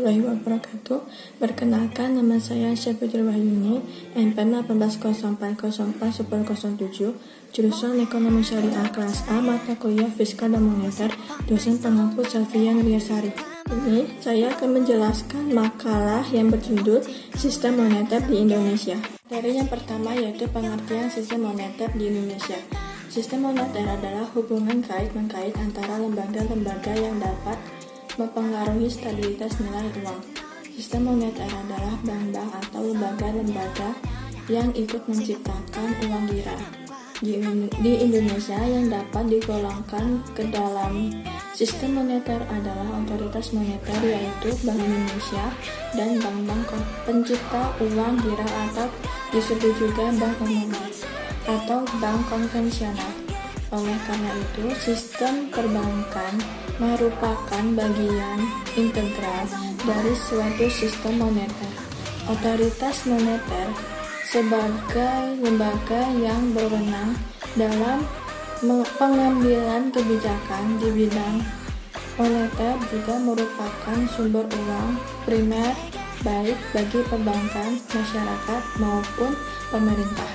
warahmatullahi wabarakatuh. Perkenalkan, nama saya Syafidul Wahyuni, NPM 1804041007, jurusan Ekonomi Syariah kelas A, mata kuliah Fiskal dan Moneter, dosen pengampu Selvian Wiasari. Ini saya akan menjelaskan makalah yang berjudul Sistem Moneter di Indonesia. Dari yang pertama yaitu pengertian sistem moneter di Indonesia. Sistem moneter adalah hubungan kait-mengkait antara lembaga-lembaga yang dapat mempengaruhi stabilitas nilai uang. Sistem moneter adalah bank-bank atau lembaga-lembaga yang ikut menciptakan uang lira di Indonesia yang dapat digolongkan ke dalam sistem moneter adalah otoritas moneter yaitu Bank Indonesia dan bank-bank pencipta uang lira atau disebut juga bank umum atau bank konvensional. Oleh karena itu, sistem perbankan merupakan bagian integral dari suatu sistem moneter. Otoritas moneter sebagai lembaga yang berwenang dalam pengambilan kebijakan di bidang moneter juga merupakan sumber uang primer baik bagi perbankan, masyarakat maupun pemerintah.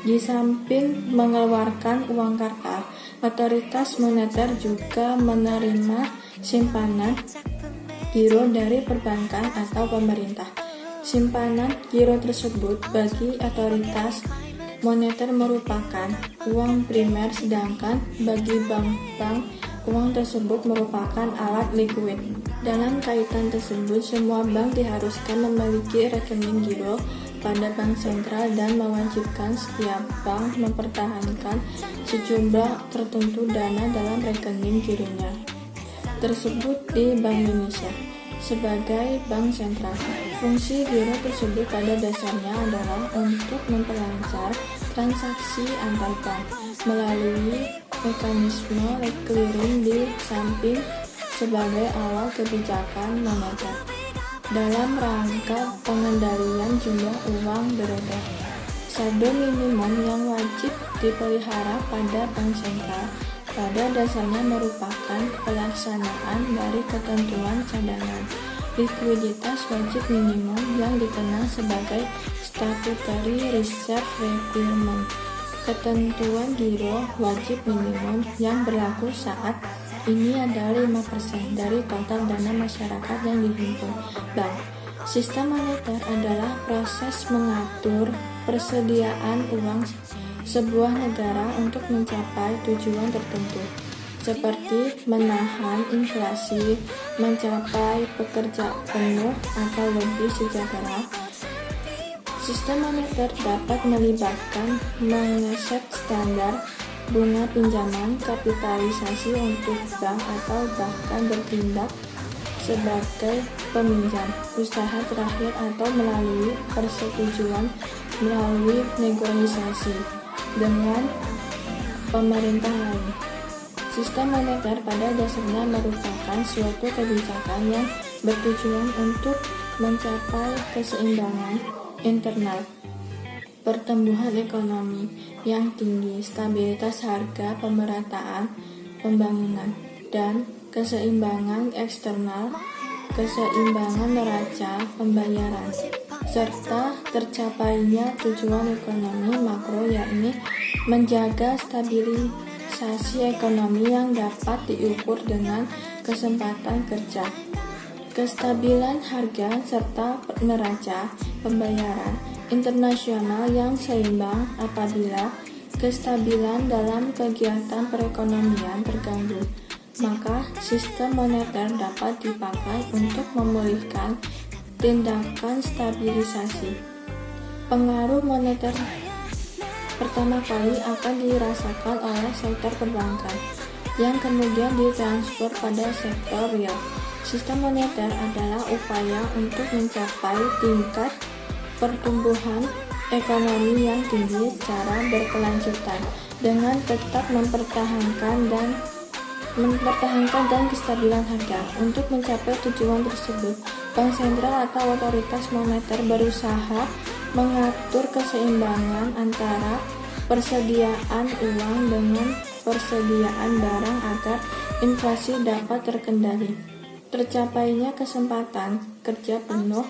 Di samping mengeluarkan uang kartal, otoritas moneter juga menerima simpanan giro dari perbankan atau pemerintah. Simpanan giro tersebut bagi otoritas moneter merupakan uang primer, sedangkan bagi bank-bank uang tersebut merupakan alat likuid. Dalam kaitan tersebut, semua bank diharuskan memiliki rekening giro pada bank sentral dan mewajibkan setiap bank mempertahankan sejumlah tertentu dana dalam rekening gironya tersebut di Bank Indonesia sebagai bank sentral. Fungsi giro tersebut pada dasarnya adalah untuk memperlancar transaksi antar bank melalui mekanisme clearing di samping sebagai awal kebijakan moneter dalam rangka pengendalian jumlah uang beredar. Saldo minimum yang wajib dipelihara pada bank sentral pada dasarnya merupakan pelaksanaan dari ketentuan cadangan. Likuiditas wajib minimum yang dikenal sebagai statutory reserve requirement. Ketentuan giro wajib minimum yang berlaku saat ini adalah 5% dari total dana masyarakat yang dihimpun bank. Sistem moneter adalah proses mengatur persediaan uang sebuah negara untuk mencapai tujuan tertentu, seperti menahan inflasi, mencapai pekerja penuh atau lebih sejahtera. Sistem moneter dapat melibatkan mengeset standar bunga pinjaman, kapitalisasi untuk bank atau bahkan bertindak sebagai peminjam usaha terakhir atau melalui persetujuan melalui negosiasi dengan pemerintah lain. Sistem moneter pada dasarnya merupakan suatu kebijakan yang bertujuan untuk mencapai keseimbangan internal, pertumbuhan ekonomi yang tinggi, stabilitas harga, pemerataan pembangunan, dan keseimbangan eksternal, keseimbangan neraca pembayaran, serta tercapainya tujuan ekonomi makro yakni menjaga stabilisasi ekonomi yang dapat diukur dengan kesempatan kerja, kestabilan harga, serta neraca pembayaran internasional yang seimbang. Apabila kestabilan dalam kegiatan perekonomian terganggu, maka sistem moneter dapat dipakai untuk memulihkan tindakan stabilisasi. Pengaruh moneter pertama kali akan dirasakan oleh sektor perbankan, yang kemudian ditransfer pada sektor real. Sistem moneter adalah upaya untuk mencapai tingkat pertumbuhan ekonomi yang tinggi secara berkelanjutan dengan tetap mempertahankan dan kestabilan harga. Untuk mencapai tujuan tersebut, bank sentral atau otoritas moneter berusaha mengatur keseimbangan antara persediaan uang dengan persediaan barang agar inflasi dapat terkendali. tercapainya kesempatan kerja penuh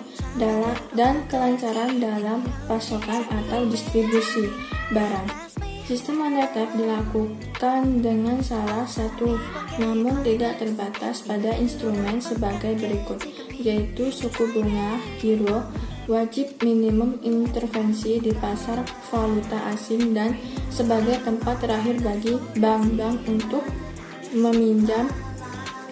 dan kelancaran dalam pasokan atau distribusi barang. Sistem moneter dilakukan dengan salah satu, namun tidak terbatas pada instrumen sebagai berikut, yaitu suku bunga, giro, wajib minimum intervensi di pasar valuta asing, dan sebagai tempat terakhir bagi bank-bank untuk meminjam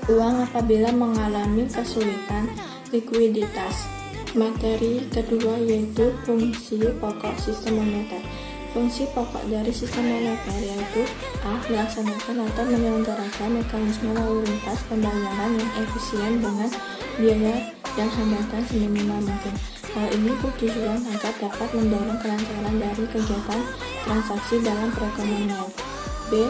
uang apabila mengalami kesulitan likuiditas. Materi kedua yaitu fungsi pokok sistem moneter. Fungsi pokok dari sistem moneter yaitu A. Melaksanakan atau menyelenggarakan mekanisme lalu lintas pembayaran yang efisien dengan biaya dan hambatan seminimal mungkin. Hal ini bertujuan agar dapat mendorong kelancaran dari kegiatan transaksi dalam perekonomian. B.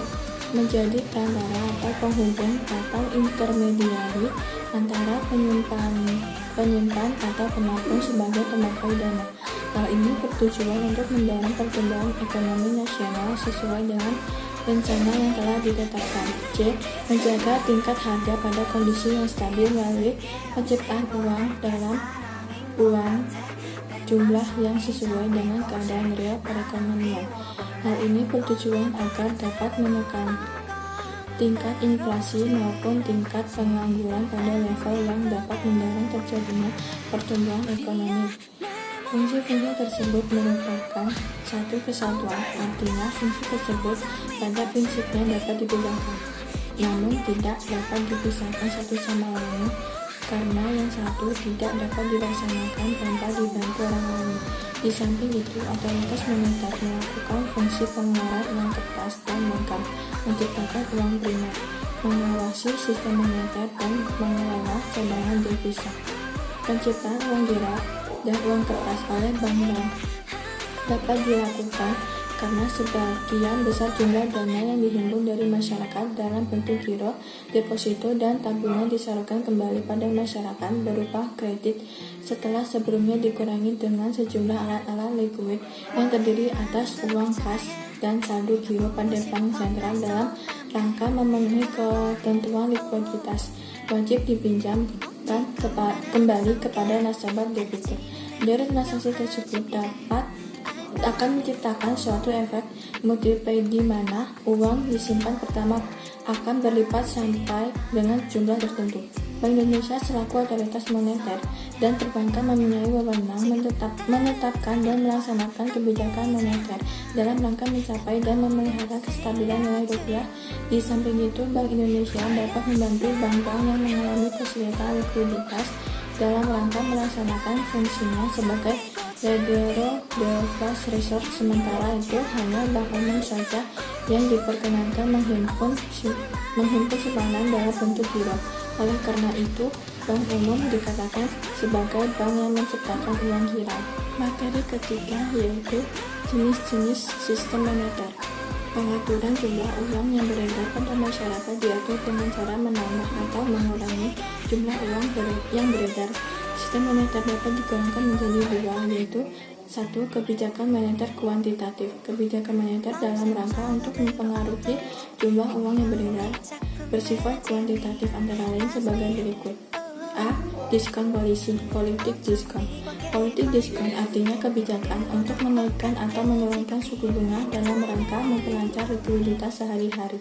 Menjadi perantara atau penghubung atau intermediari antara penyimpan atau penampung sebagai pemakai dana. Hal ini bertujuan untuk mendorong pertumbuhan ekonomi nasional sesuai dengan rencana yang telah ditetapkan. C. Menjaga tingkat harga pada kondisi yang stabil melalui penciptaan uang jumlah yang sesuai dengan keadaan real perekonomian. Hal ini bertujuan agar dapat menekan tingkat inflasi maupun tingkat pengangguran pada level yang dapat mendorong terjadinya pertumbuhan ekonomi. Fungsi-fungsi tersebut merupakan satu kesatuan, artinya fungsi tersebut pada prinsipnya dapat dibedakan, namun tidak dapat dipisahkan satu sama lain, karena yang satu tidak dapat dilaksanakan tanpa dibantu orang lain. Di samping itu, otoritas moneter melakukan fungsi pengeluaran uang kertas dan lengkap, menciptakan uang primer, mengawasi sistem moneter, dan mengelola cadangan devisa. Penciptaan uang gerak dan uang kertas oleh bank-bank dapat dilakukan karena sebagian besar jumlah dana yang dihimpun dari masyarakat dalam bentuk giro, deposito, dan tabungan disalurkan kembali pada masyarakat berupa kredit setelah sebelumnya dikurangi dengan sejumlah alat-alat likuid yang terdiri atas uang kas dan saldo giro pada bank sentral dalam rangka memenuhi ketentuan likuiditas wajib dipinjam dan kembali kepada nasabah debitur. Dari transaksi tersebut akan menciptakan suatu efek multiplier di mana uang disimpan pertama akan berlipat sampai dengan jumlah tertentu. Bank Indonesia selaku otoritas moneter dan perbankan mempunyai wewenang menetapkan dan melaksanakan kebijakan moneter dalam rangka mencapai dan memelihara kestabilan nilai rupiah. Di samping itu, Bank Indonesia dapat membantu bank-bank yang mengalami kesulitan likuiditas dalam rangka melaksanakan fungsinya sebagai Federal de Last Resort. Sementara itu hanya bank umum saja yang diperkenankan menghimpun simpanan dalam bentuk giro. Oleh karena itu, bank umum dikatakan sebagai bank yang menciptakan uang giroh. Materi ketiga yaitu jenis-jenis sistem moneter. Pengaturan jumlah uang yang beredar pada masyarakat diatur dengan cara menambah atau mengurangi jumlah uang yang beredar. Sistem moneter dapat digolongkan menjadi dua, yaitu 1. Kebijakan moneter kuantitatif. Kebijakan moneter dalam rangka untuk mempengaruhi jumlah uang yang beredar bersifat kuantitatif antara lain sebagai berikut. A. Diskon polisi, politik diskon. Politik diskon artinya kebijakan untuk menaikkan atau menurunkan suku bunga dalam rangka memperlancar likuiditas sehari-hari.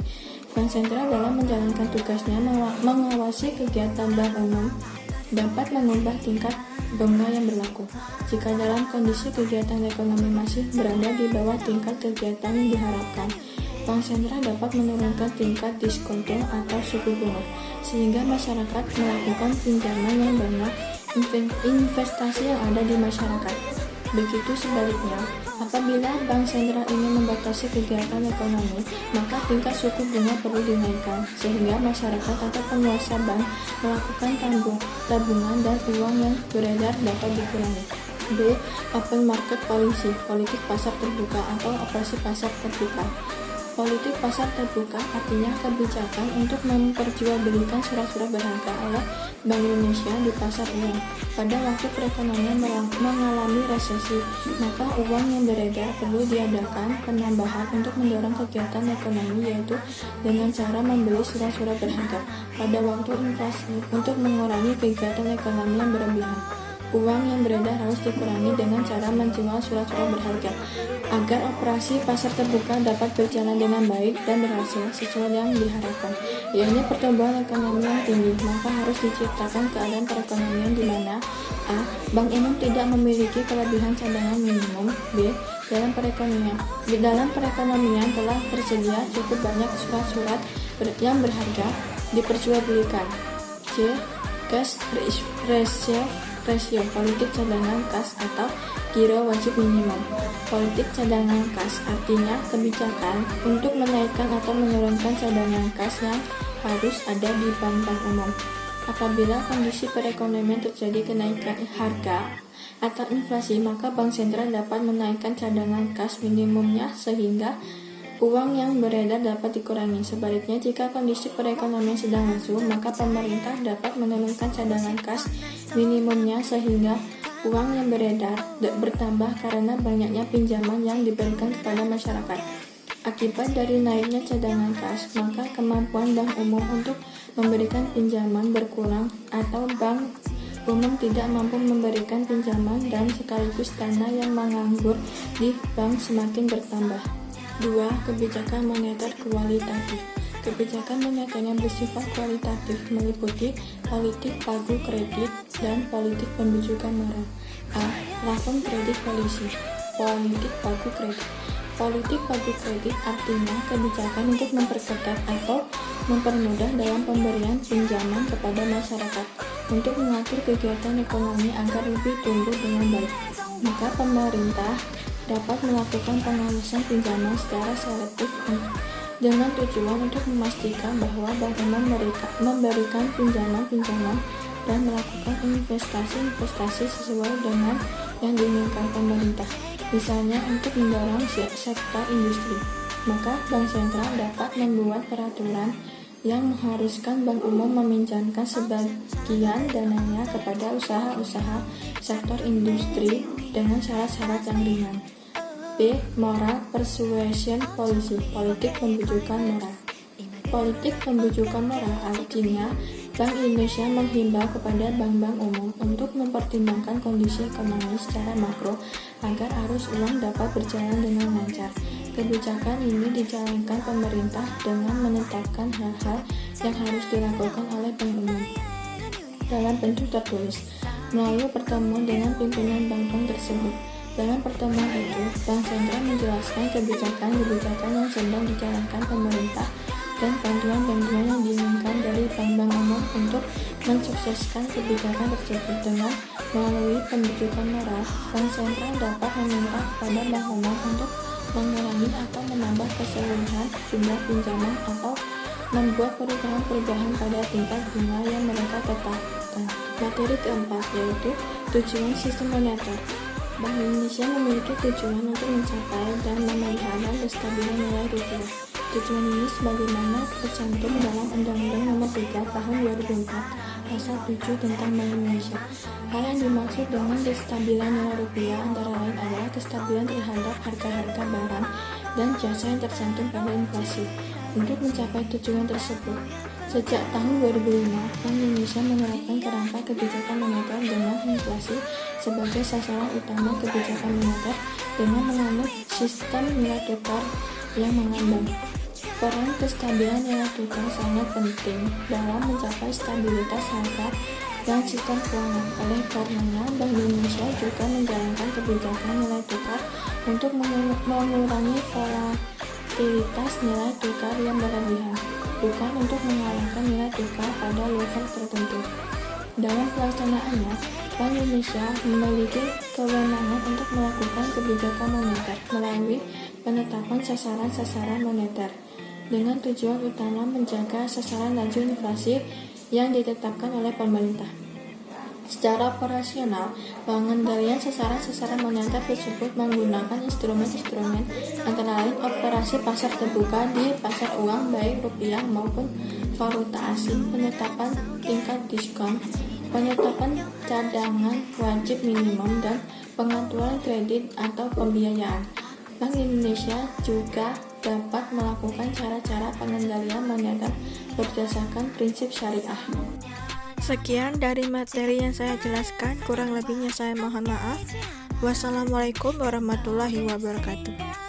Bank sentral dalam menjalankan tugasnya mengawasi kegiatan bank umum dapat mengubah tingkat bunga yang berlaku. Jika dalam kondisi kegiatan ekonomi masih berada di bawah tingkat kegiatan yang diharapkan, bank sentral dapat menurunkan tingkat diskonto atau suku bunga, sehingga masyarakat melakukan pinjaman yang banyak investasi yang ada di masyarakat. Begitu sebaliknya, apabila bank sentral ingin membatasi kegiatan ekonomi, maka tingkat suku bunga perlu dinaikkan, sehingga masyarakat atau penguasa bank melakukan tabungan dan uang yang beredar dapat dikurangi. B. Open market policy, politik pasar terbuka atau operasi pasar terbuka. Politik pasar terbuka artinya kebijakan untuk memperjualbelikan surat-surat berharga oleh Bank Indonesia di pasar uang. Pada waktu perekonomian mengalami resesi, maka uang yang beredar perlu diadakan penambahan untuk mendorong kegiatan ekonomi, yaitu dengan cara membeli surat-surat berharga. Pada waktu inflasi, untuk mengurangi kegiatan ekonomi yang berlebihan, uang yang beredar harus dikurangi dengan cara menjual surat-surat berharga. Agar operasi pasar terbuka dapat berjalan dengan baik dan berhasil sesuai yang diharapkan, yakni pertumbuhan ekonomi yang tinggi, maka harus diciptakan keadaan perekonomian di mana A. Bank Umum tidak memiliki kelebihan cadangan minimum. B. Dalam perekonomian telah tersedia cukup banyak surat-surat yang berharga diperjualbelikan. C. Cash ratio, politik cadangan kas atau giro wajib minimum. Politik cadangan kas artinya kebijakan untuk menaikkan atau menurunkan cadangan kas yang harus ada di bank-bank umum. Apabila kondisi perekonomian terjadi kenaikan harga atau inflasi, maka bank sentral dapat menaikkan cadangan kas minimumnya sehingga uang yang beredar dapat dikurangi. Sebaliknya, jika kondisi perekonomian sedang lesu, maka pemerintah dapat menurunkan cadangan kas minimumnya sehingga uang yang beredar bertambah karena banyaknya pinjaman yang diberikan kepada masyarakat. Akibat dari naiknya cadangan kas, maka kemampuan Bank Umum untuk memberikan pinjaman berkurang atau Bank Umum tidak mampu memberikan pinjaman dan sekaligus dana yang menganggur di bank semakin bertambah. 2. Kebijakan moneter kualitatif. Kebijakan moneter yang bersifat kualitatif meliputi politik pagu kredit dan politik pembijukan moral. A. Plafon kredit polisi. Politik pagu kredit. Politik pagu kredit artinya kebijakan untuk memperketat atau mempermudah dalam pemberian pinjaman kepada masyarakat untuk mengatur kegiatan ekonomi agar lebih tumbuh dengan baik. Maka pemerintah dapat melakukan pengawasan pinjaman secara selektif dengan tujuan untuk memastikan bahwa Bank Umum memberikan pinjaman-pinjaman dan melakukan investasi-investasi sesuai dengan yang diinginkan pemerintah, misalnya untuk mendorong sektor industri. Maka Bank Sentral dapat membuat peraturan yang mengharuskan Bank Umum meminjamkan sebagian dananya kepada usaha-usaha sektor industri dengan syarat-syarat yang ringan. B. Moral persuasion policy, politik pembujukan moral. Politik pembujukan moral artinya Bank Indonesia menghimbau kepada bank-bank umum untuk mempertimbangkan kondisi ekonomi secara makro agar arus uang dapat berjalan dengan lancar. Kebijakan ini dijalankan pemerintah dengan menetapkan hal-hal yang harus dilakukan oleh Bank Umum dalam bentuk tertulis melalui pertemuan dengan pimpinan bank-bank tersebut. Dalam pertemuan itu, Bank Sentral menjelaskan kebijakan-kebijakan yang sedang dijalankan pemerintah dan bantuan-bantuan yang diinginkan dari bank-bank umum untuk mensukseskan kebijakan tersebut. Dengan melalui pembujukan moral, Bank Sentral dapat meminta kepada bank umum untuk mengurangi atau menambah keseluruhan jumlah pinjaman atau membuat perubahan-perubahan pada tingkat bunga yang mereka tetapkan. Materi keempat yaitu tujuan sistem moneter. Bank Indonesia memiliki tujuan untuk mencapai dan memelihara kestabilan nilai rupiah. Tujuan ini sebagaimana tercantum dalam Undang-Undang Nomor 3 Tahun 2004 Pasal 7 tentang Bank Indonesia. Hal yang dimaksud dengan kestabilan nilai rupiah antara lain adalah kestabilan terhadap harga-harga barang dan jasa yang tercantum pada inflasi. Untuk mencapai tujuan tersebut, sejak tahun 2005, Bank Indonesia menerapkan kerangka kebijakan moneter dengan inflasi sebagai sasaran utama kebijakan moneter dengan menganut sistem nilai tukar yang mengambang. Peran kestabilan nilai tukar sangat penting dalam mencapai stabilitas harga dan sistem keuangan. Oleh karenanya, Bank Indonesia juga menjalankan kebijakan nilai tukar untuk mengurangi volatilitas nilai tukar yang berlebihan, bukan untuk mengalahkan nilai tukar pada level tertentu. Dalam pelaksanaannya, Bank Indonesia memiliki kewenangan untuk melakukan kebijakan moneter melalui penetapan sasaran-sasaran moneter dengan tujuan utama menjaga sasaran laju inflasi yang ditetapkan oleh pemerintah. Secara operasional, pengendalian sasaran-sasaran moneter tersebut menggunakan instrumen-instrumen antara lain operasi pasar terbuka di pasar uang baik rupiah maupun valuta asing, penetapan tingkat diskon, penetapan cadangan wajib minimum, dan pengaturan kredit atau pembiayaan. Bank Indonesia juga dapat melakukan cara-cara pengendalian moneter berdasarkan prinsip syariah. Sekian dari materi yang saya jelaskan, kurang lebihnya saya mohon maaf. Wassalamualaikum warahmatullahi wabarakatuh.